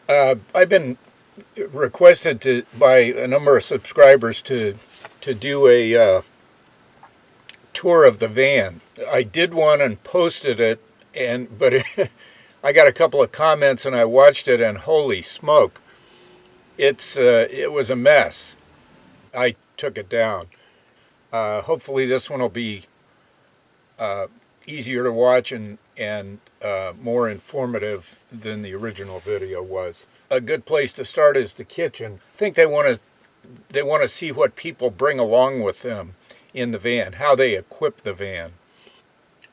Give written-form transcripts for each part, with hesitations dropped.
I've been requested by a number of subscribers to do a tour of the van. I did one and posted it, but I got a couple of comments and I watched it, and holy smoke, it was a mess. I took it down. Hopefully this one will be easier to watch and more informative than the original video was. A good place to start is the kitchen. I think they want to see what people bring along with them in the van, how they equip the van.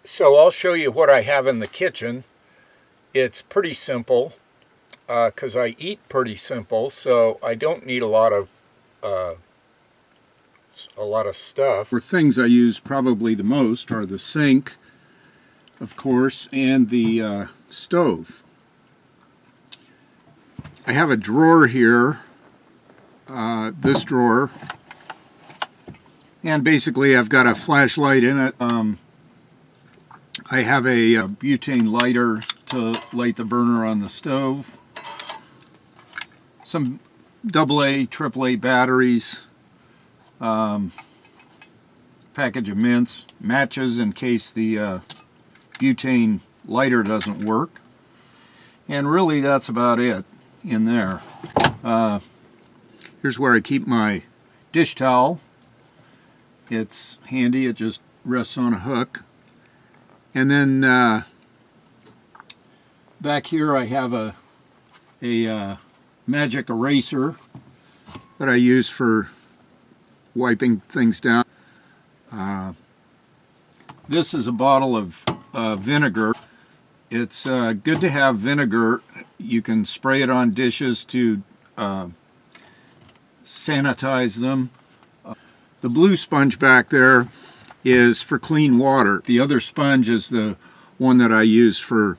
So I'll show you what I have in the kitchen. It's pretty simple because I eat pretty simple, so I don't need a lot of stuff. For things I use probably the most are the sink, of course, and the stove. I have a drawer here, this drawer, and basically I've got a flashlight in it. I have a butane lighter to light the burner on the stove, some AA, AAA batteries, package of mints, matches in case the butane lighter doesn't work, and really that's about it in there. Here's where I keep my dish towel. It's handy, it just rests on a hook. And then back here I have a magic eraser that I use for wiping things down. This is a bottle of vinegar. It's good to have vinegar. You can spray it on dishes to sanitize them. The blue sponge back there is for clean water. The other sponge is the one that I use for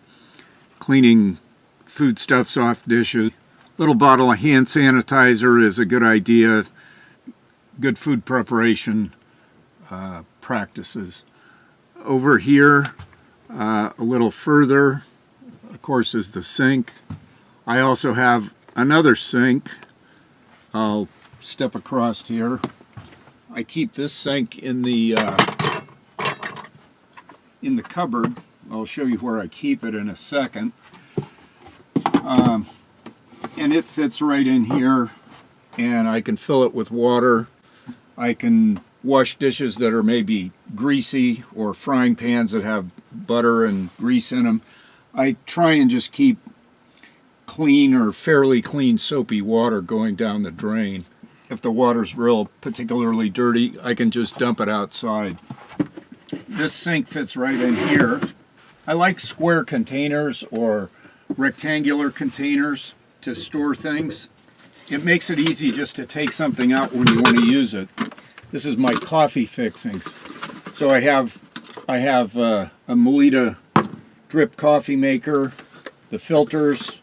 cleaning foodstuffs off dishes. Little bottle of hand sanitizer is a good idea. Good food preparation practices. Over here, a little further, of course, is the sink. I also have another sink. I'll step across here. I keep this sink in the cupboard. I'll show you where I keep it in a second. And it fits right in here, and I can fill it with water. I can wash dishes that are maybe greasy, or frying pans that have butter and grease in them. I try and just keep clean or fairly clean soapy water going down the drain. If the water's real particularly dirty, I can just dump it outside. This sink fits right in here. I like square containers or rectangular containers to store things. It makes it easy just to take something out when you want to use it. This is my coffee fixings. So I have a Melita drip coffee maker, the filters,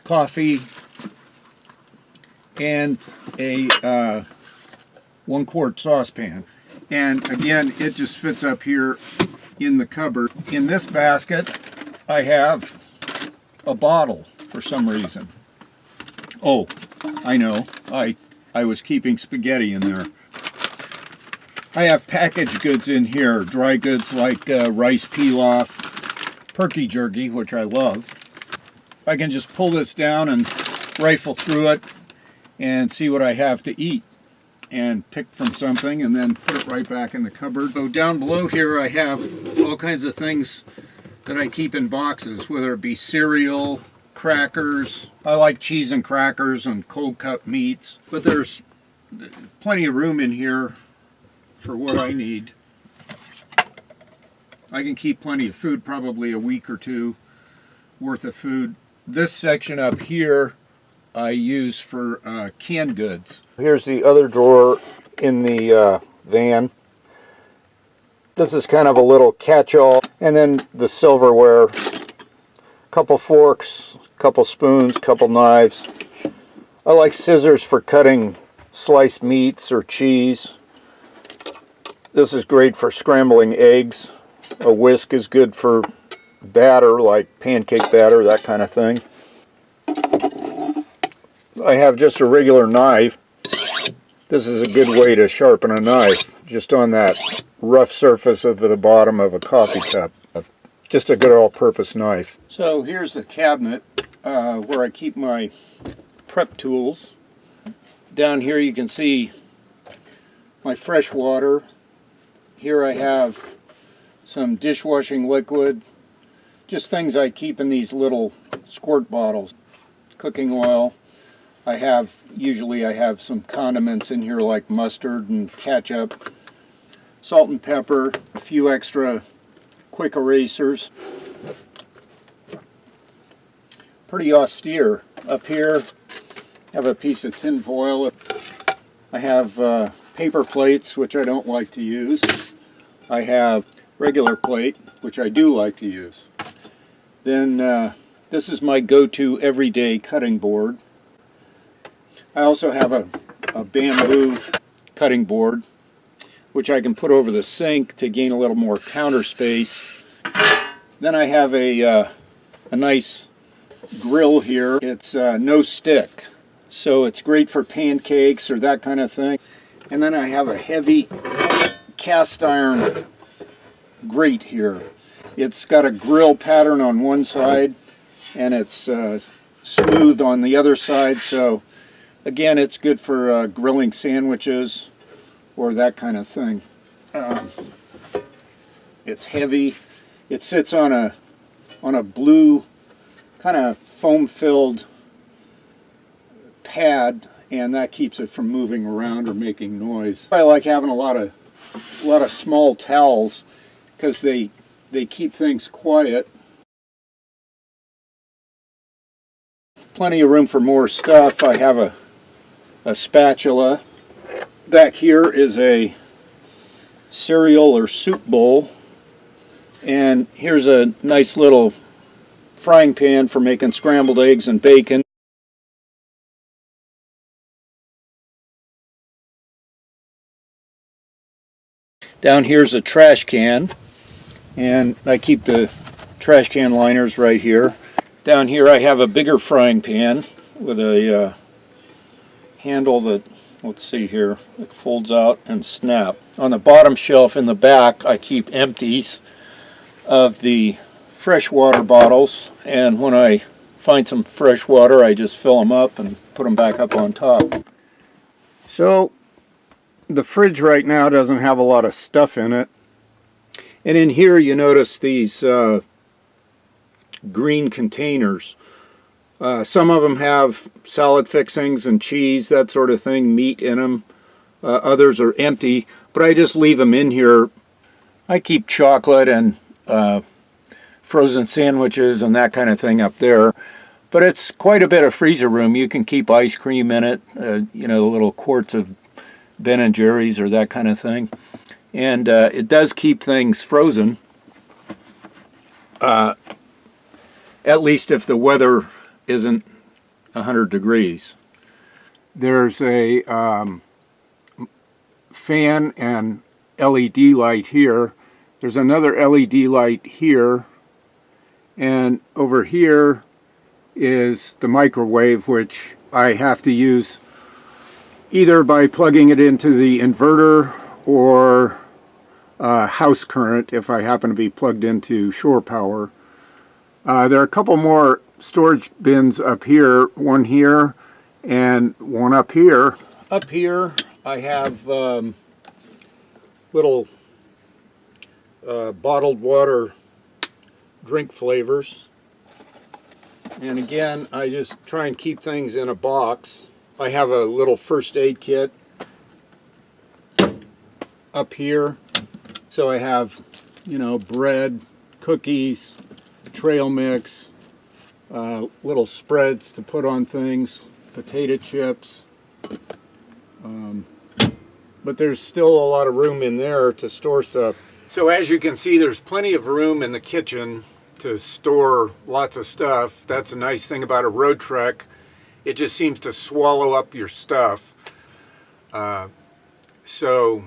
coffee, and a 1-quart saucepan. And again, it just fits up here in the cupboard. In this basket, I have a bottle for some reason. Oh, I know. I was keeping spaghetti in there. I have packaged goods in here, dry goods like rice pilaf, turkey jerky, which I love. I can just pull this down and rifle through it and see what I have to eat and pick from something and then put it right back in the cupboard. So down below here I have all kinds of things that I keep in boxes, whether it be cereal, crackers. I like cheese and crackers and cold cut meats, but there's plenty of room in here for what I need. I can keep plenty of food, probably a week or two worth of food. This section up here I use for canned goods. Here's the other drawer in the van. This is kind of a little catch-all. And then the silverware, couple forks, couple spoons, couple knives. I like scissors for cutting sliced meats or cheese. This is great for scrambling eggs. A whisk is good for batter, like pancake batter, that kind of thing. I have just a regular knife. This is a good way to sharpen a knife, just on that rough surface of the bottom of a coffee cup. Just a good all-purpose knife. So here's the cabinet where I keep my prep tools. Down here you can see my fresh water. Here I have some dishwashing liquid, just things I keep in these little squirt bottles. Cooking oil. Usually I have some condiments in here like mustard and ketchup, salt and pepper, a few extra quick erasers. Pretty austere. Up here I have a piece of tin foil. I have paper plates, which I don't like to use. I have regular plate, which I do like to use. Then this is my go-to everyday cutting board. I also have a bamboo cutting board, which I can put over the sink to gain a little more counter space. Then I have a nice grill here. It's no stick, so it's great for pancakes or that kind of thing. And then I have a heavy cast iron grate here. It's got a grill pattern on one side and it's smooth on the other side, so again, it's good for grilling sandwiches or that kind of thing. It's heavy. It sits on a blue kind of foam-filled pad, and that keeps it from moving around or making noise. I like having a lot of small towels because they keep things quiet. Plenty of room for more stuff. I have a spatula. Back here is a cereal or soup bowl, and here's a nice little frying pan for making scrambled eggs and bacon. Down here's a trash can, and I keep the trash can liners right here. Down here I have a bigger frying pan with a handle that, let's see here, it folds out and snap. On the bottom shelf in the back I keep empties of the fresh water bottles, and when I find some fresh water I just fill them up and put them back up on top. So the fridge right now doesn't have a lot of stuff in it, and in here you notice these green containers. Some of them have salad fixings and cheese, that sort of thing, meat in them. Others are empty, but I just leave them in here. I keep chocolate and frozen sandwiches and that kind of thing up there. But it's quite a bit of freezer room. You can keep ice cream in it, you know, little quarts of Ben and Jerry's or that kind of thing. And it does keep things frozen, at least if the weather isn't 100 degrees. There's a fan and LED light here. There's another LED light here, and over here is the microwave, which I have to use either by plugging it into the inverter or house current if I happen to be plugged into shore power. There are a couple more storage bins up here, one here and one up here. Up here I have little bottled water drink flavors, and again I just try and keep things in a box. I have a little first aid kit up here, so I have, you know, bread, cookies, trail mix, little spreads to put on things, potato chips, but there's still a lot of room in there to store stuff. So as you can see, there's plenty of room in the kitchen to store lots of stuff. That's a nice thing about a Roadtrek. It just seems to swallow up your stuff. So,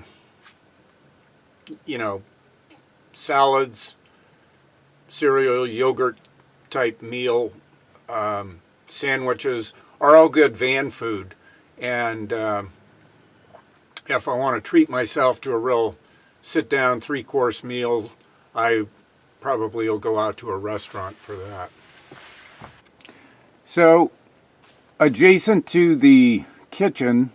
you know, salads, cereal, yogurt type meal, sandwiches, are all good van food. And if I want to treat myself to a real sit-down 3-course meal, I probably will go out to a restaurant for that. So, adjacent to the kitchen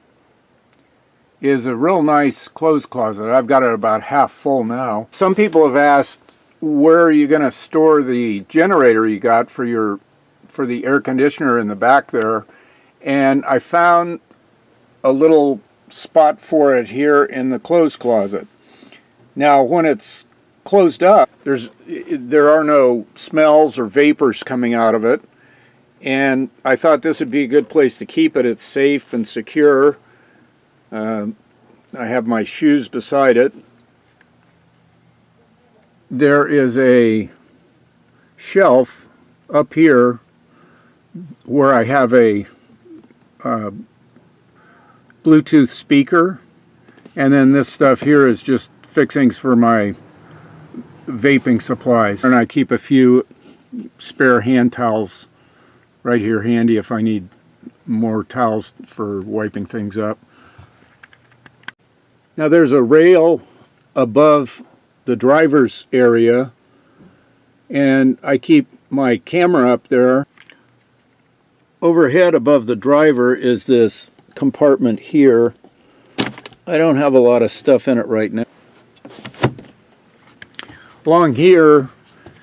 is a real nice clothes closet. I've got it about half full now. Some people have asked, where are you going to store the generator you got for the air conditioner in the back there? And I found a little spot for it here in the clothes closet. Now, when it's closed up, there are no smells or vapors coming out of it, and I thought this would be a good place to keep it. It's safe and secure. I have my shoes beside it. There is a shelf up here where I have a Bluetooth speaker, and then this stuff here is just fixings for my vaping supplies, and I keep a few spare hand towels right here handy if I need more towels for wiping things up. Now there's a rail above the driver's area, and I keep my camera up there. Overhead above the driver is this compartment here. I don't have a lot of stuff in it right now. Along here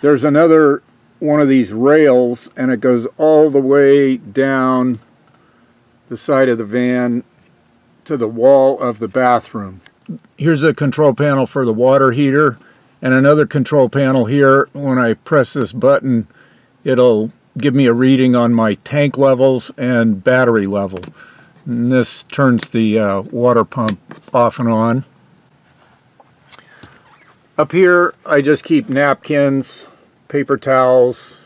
there's another one of these rails, and it goes all the way down the side of the van to the wall of the bathroom. Here's a control panel for the water heater, and another control panel here. When I press this button, it'll give me a reading on my tank levels and battery level. And this turns the water pump off and on. Up here I just keep napkins, paper towels,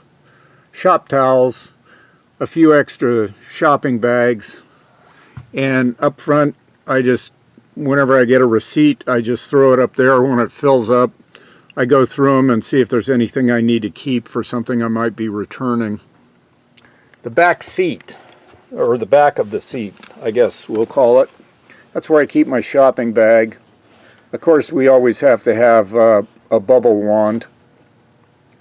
shop towels, a few extra shopping bags, and up front I just, whenever I get a receipt, I just throw it up there. When it fills up, I go through them and see if there's anything I need to keep for something I might be returning. The back seat, or the back of the seat, I guess we'll call it. That's where I keep my shopping bag. Of course, we always have to have a bubble wand.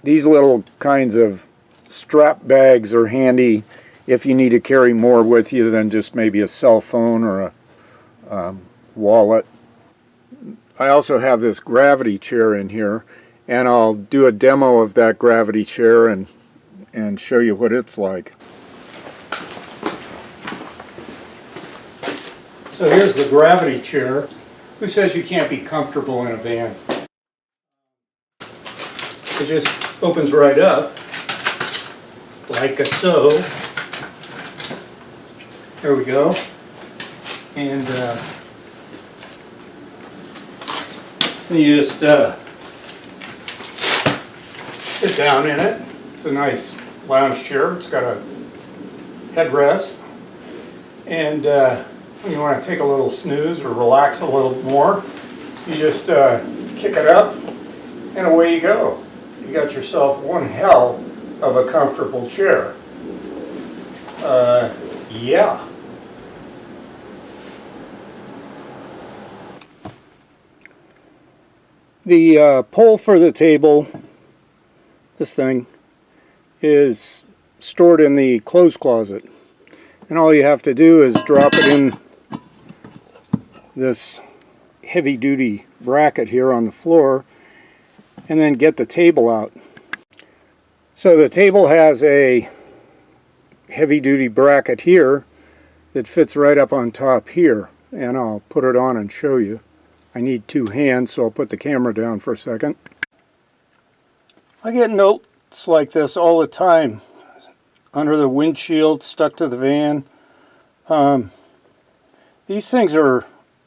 These little kinds of strap bags are handy if you need to carry more with you than just maybe a cell phone or a wallet. I also have this gravity chair in here, and I'll do a demo of that gravity chair and show you what it's like. So here's the gravity chair. Who says you can't be comfortable in a van? It just opens right up, like so. There we go. And you just sit down in it. It's a nice lounge chair. It's got a headrest. And when you want to take a little snooze or relax a little more, you just kick it up and away you go. You got yourself one hell of a comfortable chair. Yeah. The pole for the table, this thing, is stored in the clothes closet. And all you have to do is drop it in this heavy-duty bracket here on the floor, and then get the table out. So the table has a heavy-duty bracket here that fits right up on top here, and I'll put it on and show you. I need two hands, so I'll put the camera down for a second. I get notes like this all the time, under the windshield, stuck to the van. These things are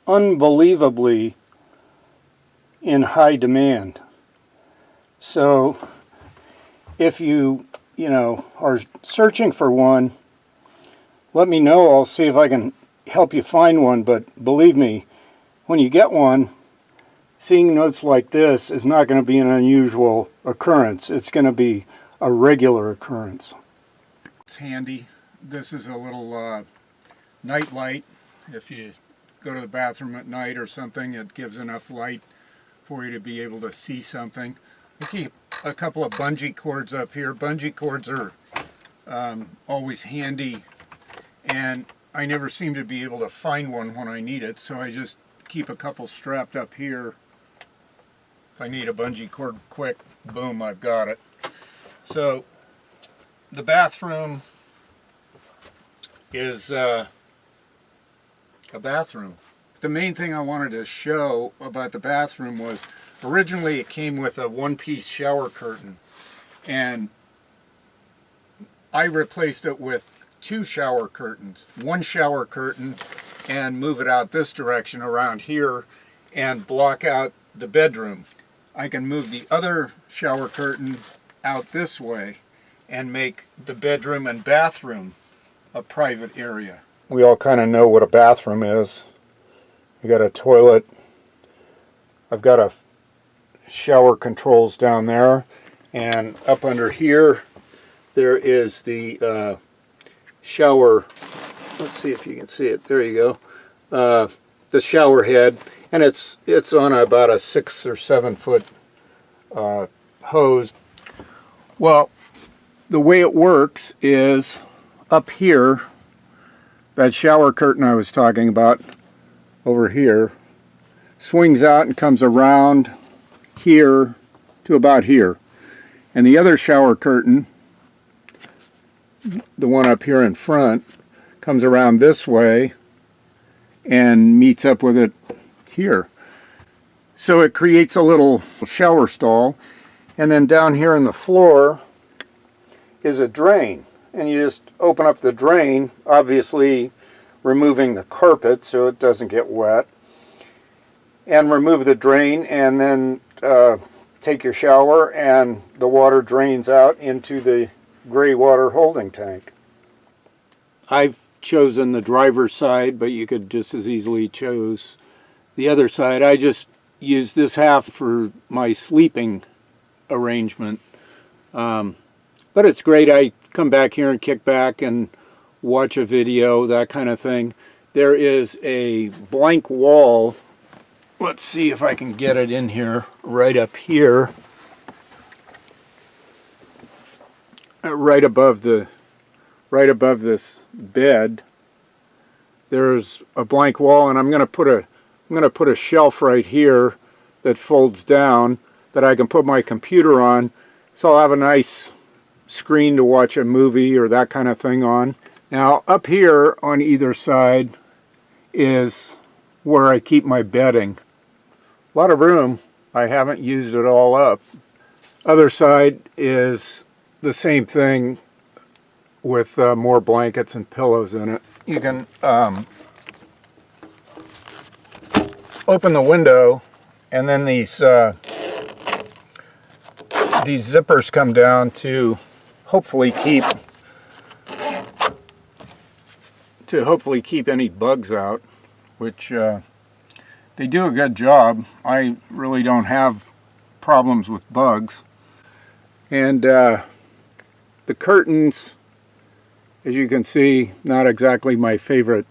unbelievably in high demand. So if you are searching for one, let me know. I'll see if I can help you find one. But believe me, when you get one, seeing notes like this is not going to be an unusual occurrence. It's going to be a regular occurrence. It's handy. This is a little night light. If you go to the bathroom at night or something, it gives enough light for you to be able to see something. I keep a couple of bungee cords up here. Bungee cords are always handy, and I never seem to be able to find one when I need it, so I just keep a couple strapped up here. If I need a bungee cord quick, boom, I've got it. So the bathroom is a bathroom. The main thing I wanted to show about the bathroom was originally it came with a one-piece shower curtain, and I replaced it with 2 shower curtains. One shower curtain, and move it out this direction around here and block out the bedroom. I can move the other shower curtain out this way and make the bedroom and bathroom a private area. We all kind of know what a bathroom is. You got a toilet. I've got a shower controls down there, and up under here there is the shower. Let's see if you can see it. There you go. The shower head, and it's on about a 6 or 7 foot hose. Well, the way it works is up here, that shower curtain I was talking about over here swings out and comes around here to about here, and the other shower curtain, the one up here in front, comes around this way and meets up with it here. So it creates a little shower stall, and then down here in the floor is a drain, and you just open up the drain, obviously removing the carpet so it doesn't get wet, and remove the drain, and then take your shower, and the water drains out into the gray water holding tank. I've chosen the driver's side, but you could just as easily choose the other side. I just use this half for my sleeping arrangement, but it's great. I come back here and kick back and watch a video, that kind of thing. There is a blank wall. Let's see if I can get it in here, right up here, right above this bed. There's a blank wall, and I'm going to put a shelf right here that folds down that I can put my computer on, so I'll have a nice screen to watch a movie or that kind of thing on. Now up here on either side is where I keep my bedding. A lot of room. I haven't used it all up. Other side is the same thing with more blankets and pillows in it. You can open the window, and then these zippers come down to hopefully keep any bugs out, which they do a good job. I really don't have problems with bugs. And the curtains, as you can see, not exactly my favorite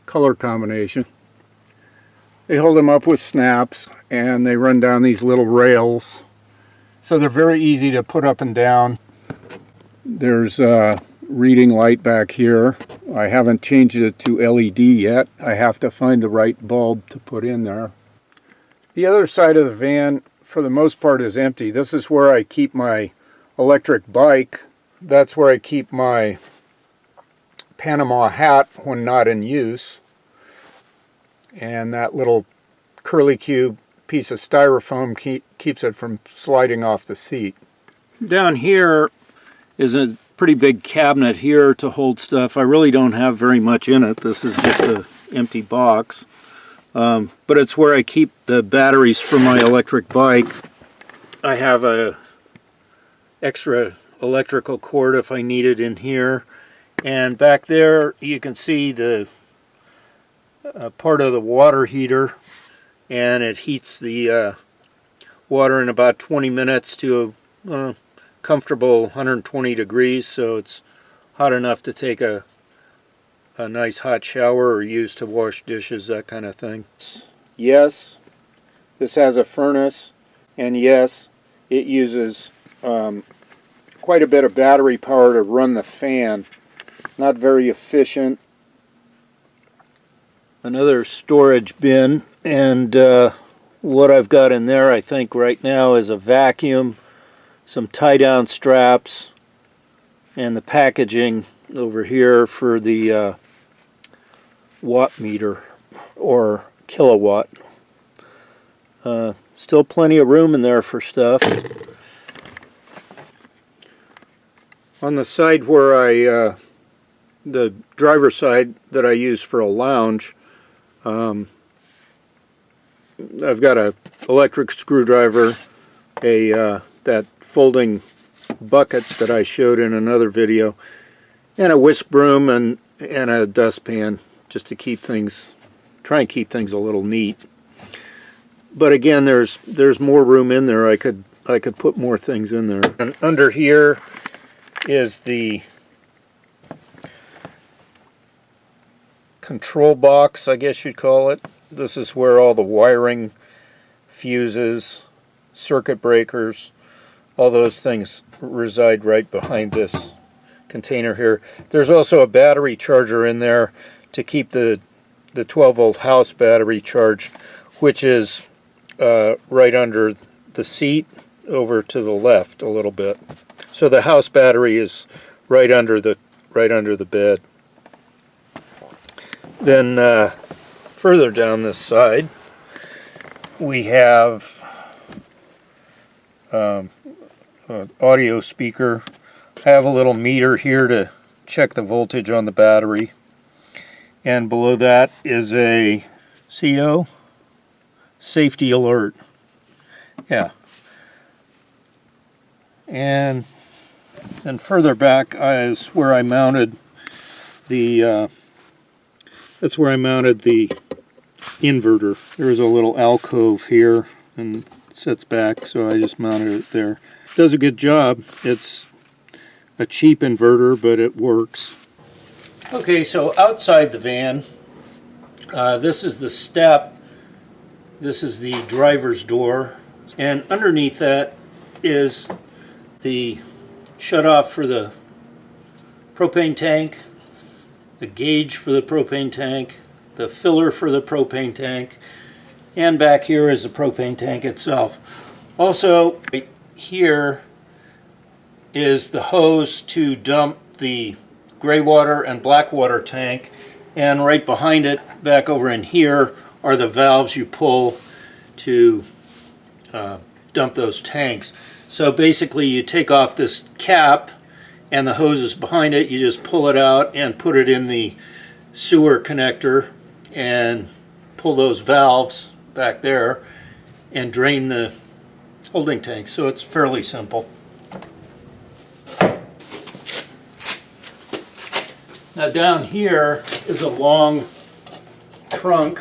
color combination. They hold them up with snaps, and they run down these little rails, so they're very easy to put up and down. There's a reading light back here. I haven't changed it to LED yet. I have to find the right bulb to put in there. The other side of the van, for the most part, is empty. This is where I keep my electric bike. That's where I keep my Panama hat when not in use. And that little curly cube piece of styrofoam keeps it from sliding off the seat. Down here is a pretty big cabinet here to hold stuff. I really don't have very much in it. This is just an empty box. But it's where I keep the batteries for my electric bike. I have a extra electrical cord if I need it in here. And back there you can see the part of the water heater, and it heats the water in about 20 minutes to a comfortable 120 degrees, so it's hot enough to take a nice hot shower or use to wash dishes, that kind of thing. Yes, this has a furnace, and yes, it uses quite a bit of battery power to run the fan. Not very efficient. Another storage bin, and what I've got in there, I think right now, is a vacuum, some tie-down straps, and the packaging over here for the watt meter or kilowatt. Still plenty of room in there for stuff. On the side where the driver's side that I use for a lounge, I've got a electric screwdriver, that folding bucket that I showed in another video, and a whisk broom and a dustpan, just to try and keep things a little neat. But again, there's more room in there. I could put more things in there. And under here is the control box, I guess you'd call it. This is where all the wiring, fuses, circuit breakers, all those things reside right behind this container here. There's also a battery charger in there to keep the 12-volt house battery charged, which is right under the seat over to the left a little bit. So the house battery is right under the bed. Then further down this side we have an audio speaker. I have a little meter here to check the voltage on the battery, and below that is a CO safety alert. Yeah. And then further back is where I mounted the that's where I mounted the inverter. There's a little alcove here and it sits back, so I just mounted it there. It does a good job. It's a cheap inverter, but it works. Okay, so outside the van, this is the step. This is the driver's door, and underneath that is the shutoff for the propane tank, the gauge for the propane tank, the filler for the propane tank, and back here is the propane tank itself. Also, right here is the hose to dump the gray water and black water tank, and right behind it, back over in here, are the valves you pull to dump those tanks. So basically you take off this cap and the hose is behind it, you just pull it out and put it in the sewer connector and pull those valves back there and drain the holding tank. So it's fairly simple. Now down here is a long trunk,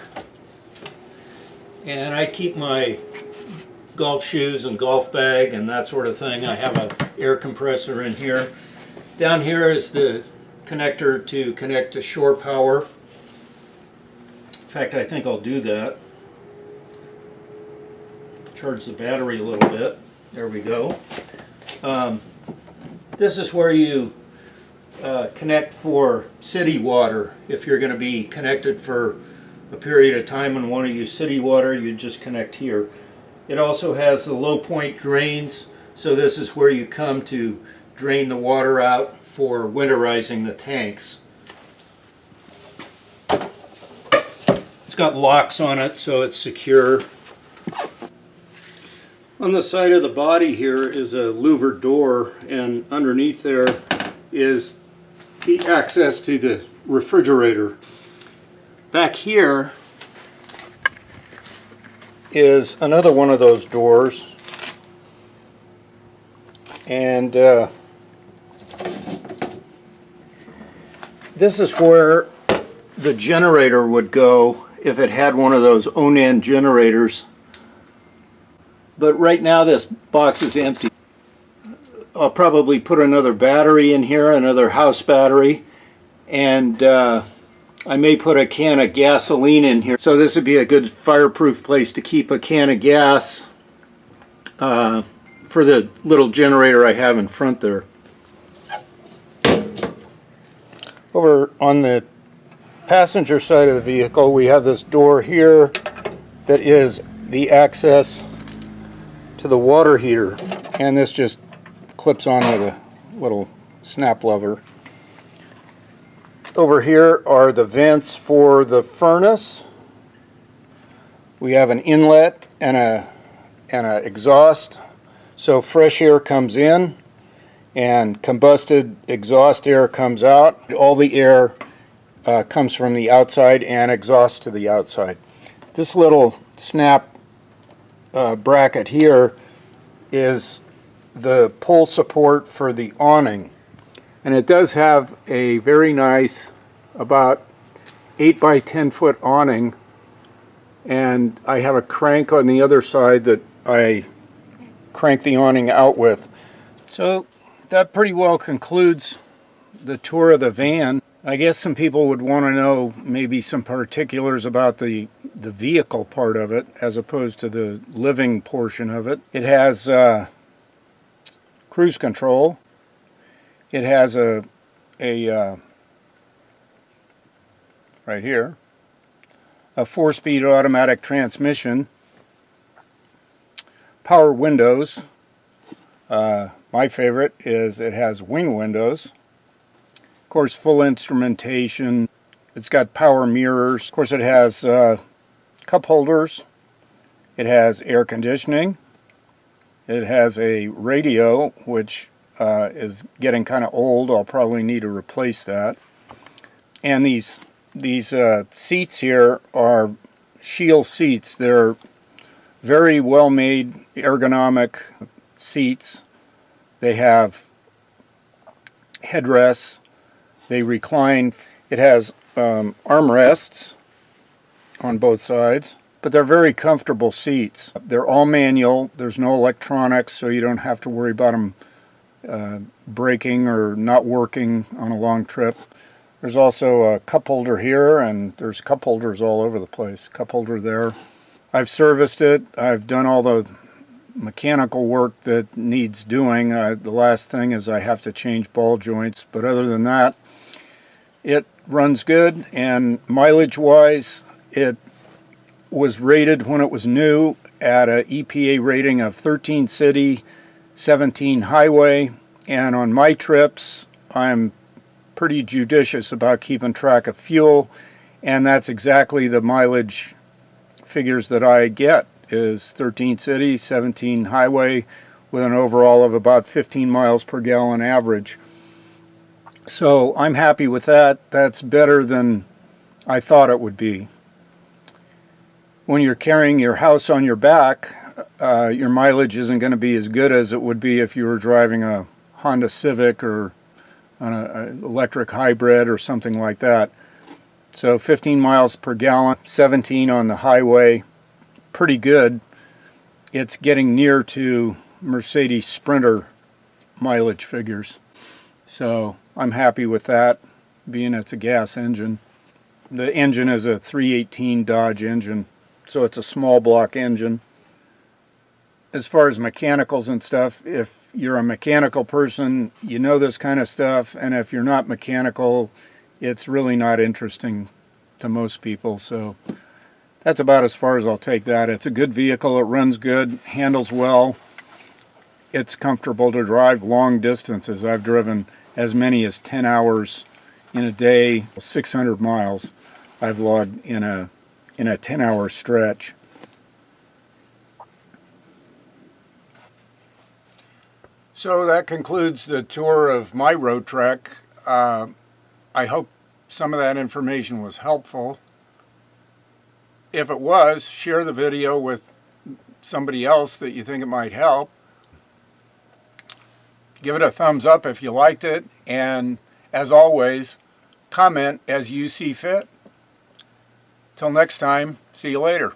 and I keep my golf shoes and golf bag and that sort of thing. I have an air compressor in here. Down here is the connector to connect to shore power. In fact, I think I'll do that. Charge the battery a little bit. There we go. This is where you connect for city water. If you're going to be connected for a period of time and want to use city water, you just connect here. It also has the low point drains, so this is where you come to drain the water out for winterizing the tanks. It's got locks on it, so it's secure. On the side of the body here is a louvered door, and underneath there is the access to the refrigerator. Back here is another one of those doors, and this is where the generator would go if it had one of those awning generators. But right now this box is empty. I'll probably put another battery in here, another house battery, and I may put a can of gasoline in here. So this would be a good fireproof place to keep a can of gas for the little generator I have in front there. Over on the passenger side of the vehicle, we have this door here that is the access to the water heater, and this just clips on with a little snap lever. Over here are the vents for the furnace. We have an inlet and a exhaust, so fresh air comes in and combusted exhaust air comes out. All the air comes from the outside and exhausts to the outside. This little snap bracket here is the pull support for the awning, and it does have a very nice about 8 by 10 foot awning, and I have a crank on the other side that I crank the awning out with. So that pretty well concludes the tour of the van. I guess some people would want to know maybe some particulars about the vehicle part of it as opposed to the living portion of it. It has cruise control. It has a right here, a 4-speed automatic transmission, power windows. My favorite is it has wing windows. Of course, full instrumentation. It's got power mirrors. Of course, it has cup holders. It has air conditioning. It has a radio, which is getting kind of old. I'll probably need to replace that. And these seats here are Shield seats. They're very well made, ergonomic seats. They have headrests. They recline. It has armrests on both sides, but they're very comfortable seats. They're all manual. There's no electronics, so you don't have to worry about them breaking or not working on a long trip. There's also a cup holder here, and there's cup holders all over the place. Cup holder there. I've serviced it. I've done all the mechanical work that needs doing. The last thing is I have to change ball joints, but other than that, it runs good. And mileage wise, it was rated when it was new at an EPA rating of 13 city, 17 highway, and on my trips I'm pretty judicious about keeping track of fuel, and that's exactly the mileage figures that I get, is 13 city, 17 highway, with an overall of about 15 miles per gallon average. So I'm happy with that. That's better than I thought it would be. When you're carrying your house on your back, your mileage isn't going to be as good as it would be if you were driving a Honda Civic or an electric hybrid or something like that. So 15 miles per gallon, 17 on the highway, pretty good. It's getting near to Mercedes Sprinter mileage figures. So I'm happy with that, being it's a gas engine. The engine is a 318 Dodge engine, so it's a small block engine. As far as mechanicals and stuff, if you're a mechanical person, you know this kind of stuff, and if you're not mechanical, it's really not interesting to most people. So that's about as far as I'll take that. It's a good vehicle. It runs good, handles well. It's comfortable to drive long distances. I've driven as many as 10 hours in a day, 600 miles I've logged in a 10-hour stretch. So that concludes the tour of my Roadtrek. I hope some of that information was helpful. If it was, share the video with somebody else that you think it might help. Give it a thumbs up if you liked it, and as always, comment as you see fit. Till next time, see you later.